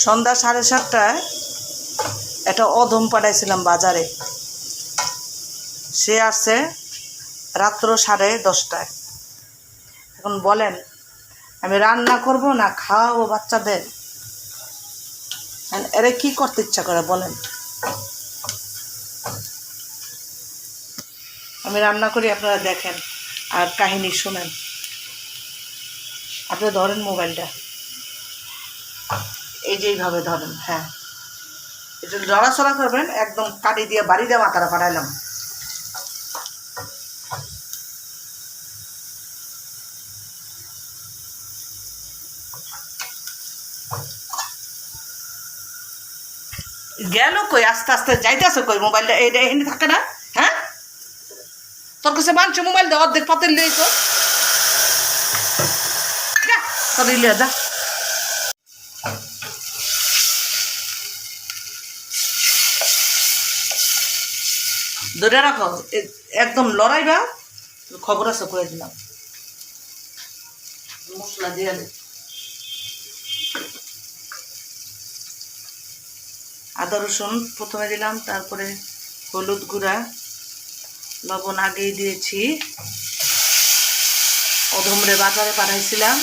সন্ধ্যা 7:30টায় একটা অধম পাঠাইছিলাম বাজারে, সে আসছে রাত্র 10:30টায়। এখন বলেন আমি রান্না করব না খাওয়াবো বাচ্চাদের? এরা কি করতে ইচ্ছা করে বলেন? আমি রান্না করি, আপনারা দেখেন আর কাহিনী শোনেন। আপনি ধরেন মোবাইলটা, এই যে এইভাবে ধরেন, হ্যাঁ একটু লড়াচড়া করবেন, একদম কাটি দিয়ে বাড়ি দিয়ে মাথাটা পাঠাইলাম। গেল কই? আস্তে আস্তে যাইতেছে কই? মোবাইলটা এইটা এখানে থাকে না? হ্যাঁ, তোর কাছে মানছে মোবাইল দে, অর্ধেক পাতের লিয়ে তো তোর লিয়ে যা। ধরে রাখো, একদম লড়াইবা, খবর আছে করে দিলাম। মশলা দিয়ে আদা রসুন প্রথমে দিলাম, তারপরে হলুদ গুঁড়া, লবণ আগেই দিয়েছি। অধমরে বাজারে পাঠাইছিলাম,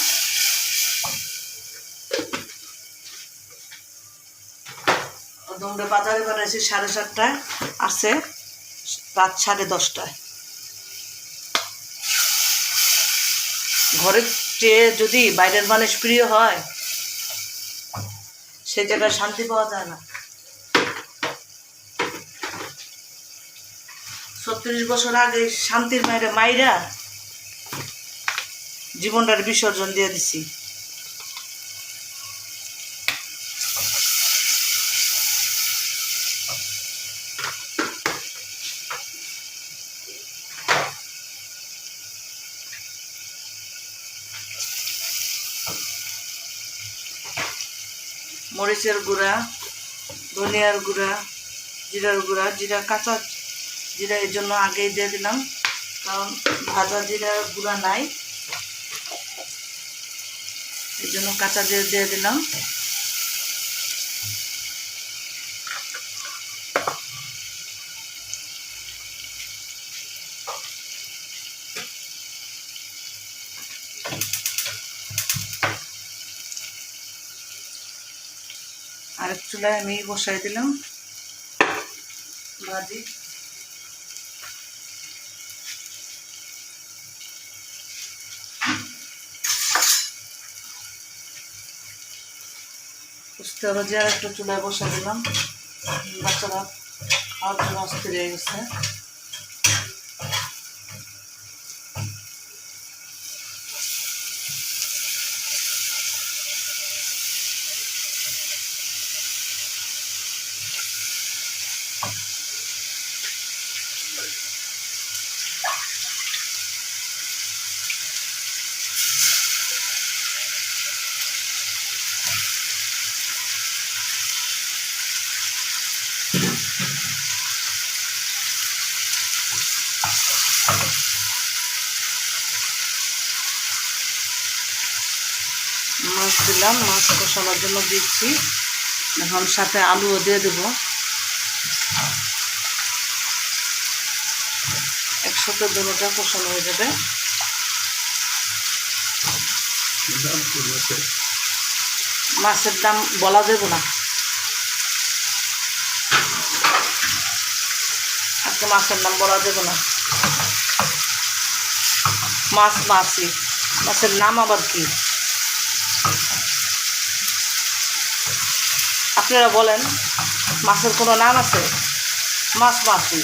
অধমরে বাজারে পাঠাইছি 7:30টায়, আসে রাত 10:30টায়। ঘরের চেয়ে যদি বাইরের মানুষ প্রিয় হয়, সে জায়গায় শান্তি পাওয়া যায় না। 36 বছর আগে শান্তির মায়েরা মাইরা জীবনটার বিসর্জন দিয়ে দিছি। মরিচের গুঁড়া, ধনিয়ার গুঁড়া, জিরার গুঁড়া, জিরা কাঁচা জিরা এর জন্য আগেই দিয়ে দিলাম, কারণ ভাজা জিরার গুঁড়া নাই, এই জন্য কাঁচা জিরা দিয়ে দিলাম। আরেক চুলায় আমি বসাই দিলাম ভাজি। উস্তা ভাজি আর একটা চুলায় বসাই দিলাম। বাচ্চারা খাওয়ার জন্য অস্থির হয়ে গেছে। মাছ দিলাম, মাছ কষানোর জন্য দিচ্ছি। এখন সাথে আলুও দিয়ে দেবো, একসাথে দুটোটা কষানো হয়ে যাবে। মাছের দাম বলা যাবে না, আজকে মাছের নাম বলা যাবে না। মাছ মাছই, মাছের নাম আবার কি? আপনারা বলেন, মাছের কোনো নাম আছে? মাছ মাছই।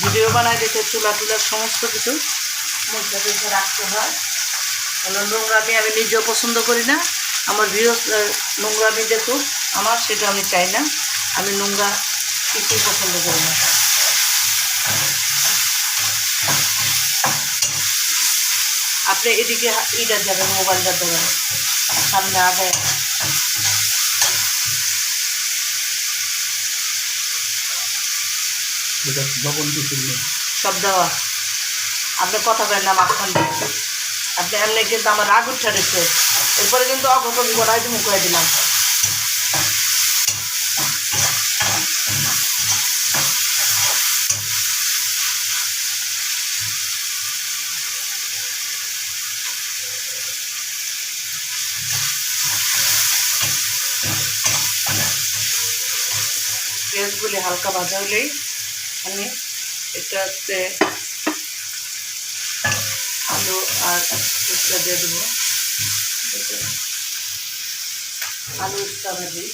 ভিডিও বানাই দেখে চুলা টুলার সমস্ত কিছু মধ্যে দেখে রাখতে হয়। কারণ নোংরামি আমি নিজেও পছন্দ করি না, আমার ভিউয়ার্স নোংরামি দেখুক, আমার সেটা আমি চাই না। আমি নোংরা কিছুই পছন্দ করি না। আপনি এদিকে ইটা যাবেন, মোবাইলটা দেবেন সামনে আগে। সব দেওয়া। আপনি কথা বলেন না মাঝখান দিয়ে, আপনি এমনি কিন্তু আমার রাগ উঠে দিচ্ছে। এরপরে কিন্তু অঘটন করাই মুখ করে দিলাম। পেঁয়াজগুলি হালকা ভাজা হলেই আমি এটাতে আলু আর উস্তা দিয়ে দেবো। আলু উস্তা ভাজি,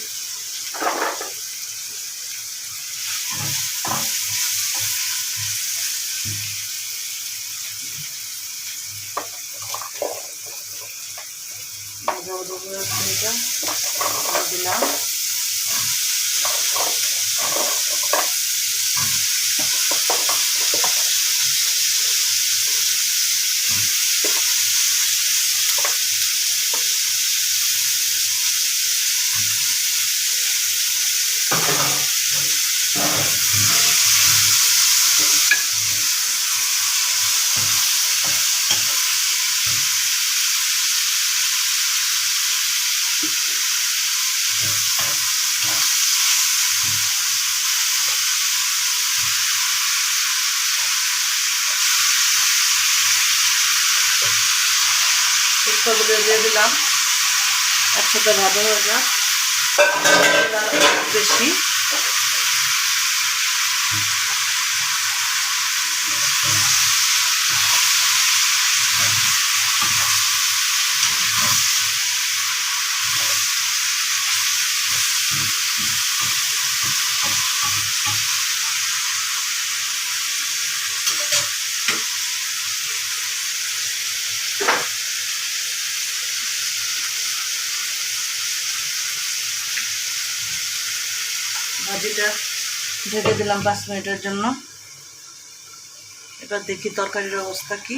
দিলাম। উস্তাগুলো দিয়ে দিলাম, একসাথে ভাজা হয়ে যাক বেশি। ভাজিটা ঢেকে দিলাম 5 মিনিটের জন্য। এবার দেখি তরকারির অবস্থা কি।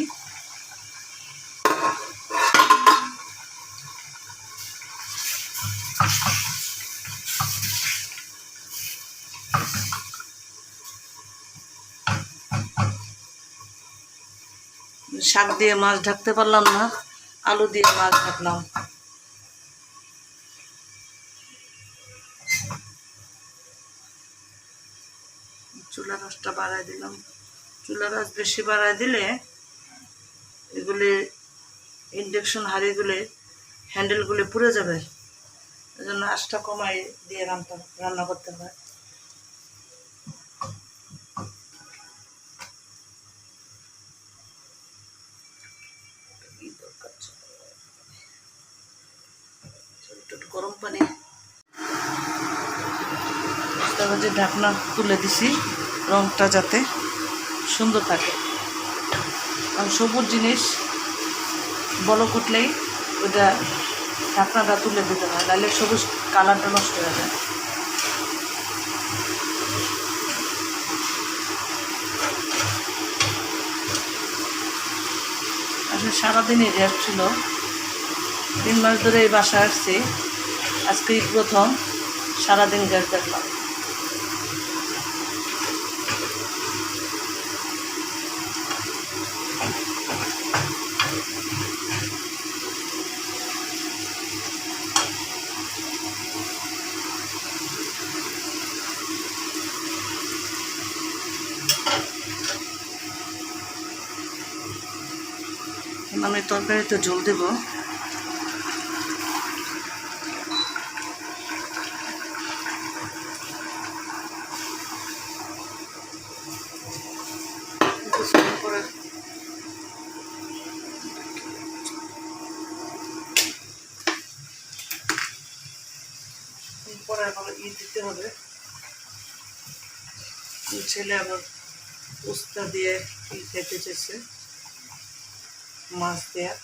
শাক দিয়ে মাছ ঢাকতে পারলাম না, আলু দিয়ে মাছ ঢাকলাম। চুলার আঁচটা বাড়ায় দিলাম। চুলার আঁচ বেশি বাড়ায় দিলে এগুলি ইন্ডাকশন হাঁড়িগুলি হ্যান্ডেলগুলি পুড়ে যাবে, এই জন্য আঁচটা কমাই দিয়ে রান্না করতে হয়। একটু গরম পানি যে ঢাকনা তুলে দিছি, রংটা যাতে সুন্দর থাকে। কারণ সবুজ জিনিস বলক উঠলেই ওটা ঢাকনাটা তুলে দিতে হয়, নাহলে সবুজ কালারটা নষ্ট হয়ে যায়। আসলে সারাদিনই রেস্ট ছিল, 3 মাস ধরে এই বাসায় আসছি, আজকেই প্রথম সারাদিন গ্যাস দেখলাম। আমি তরকারিতে ঝোল দেব। পরে আবার দিতে হবে। ছেলে আবার উস্তা দিয়ে খেতে চেয়েছে, মাছ দেওয়া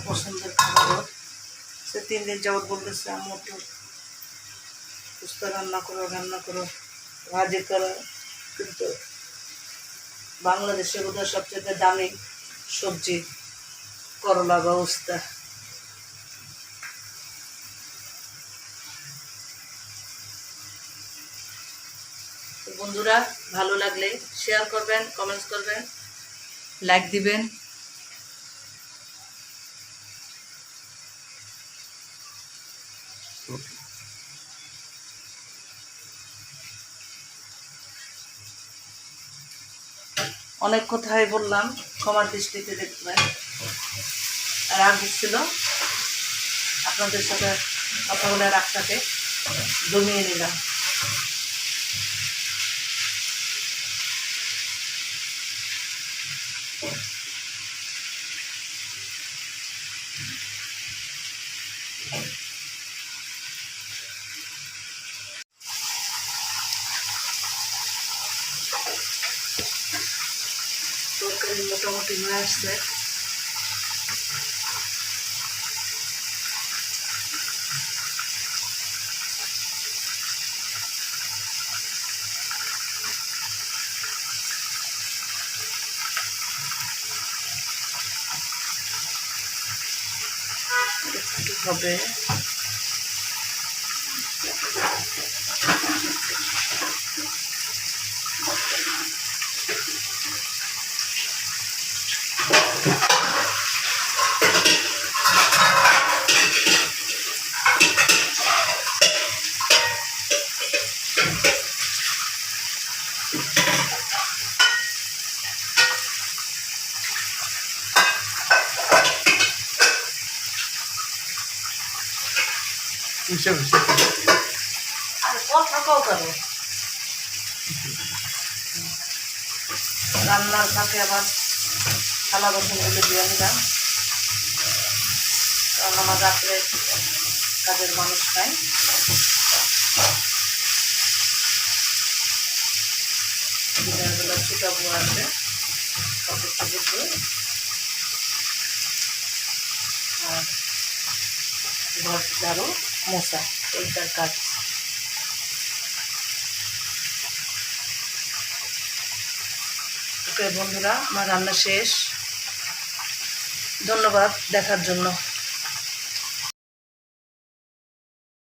পছন্দের খাবার। সে 3 দিন যাবৎ বলতেছে আমি একটু উস্তা রান্না করো, ভাজি করো। কিন্তু বাংলাদেশে বোধহয় সবচেয়ে দামি সবজি করলা বা উস্তা। তো বন্ধুরা, ভালো লাগলে শেয়ার করবেন, কমেন্টস করবেন, লাইক দিবেন। অনেক কথাই বললাম, ক্ষমার দৃষ্টিতে দেখবেন। রাগ হচ্ছিল, আপনাদের সাথে কথা বলে রাগটাকে দমিয়ে নিলাম। তরকারি মোটামুটি হয়ে আসছে। একটু হবে, আর কথা কও কেন? রান্নার ফাঁকে আবার থালা বাসনগুলো দিয়ে নিলাম, কারণ আমার রাত্রে কাজের মানুষ নাই। দিনের বেলা ছোটা বউ আছে, কাপড় চাপড় দিয়ে, আর ঘর ঝাড়ু মশা, এইটার কাজ। ওকে বন্ধুরা, আমার রান্না শেষ। ধন্যবাদ দেখার জন্য।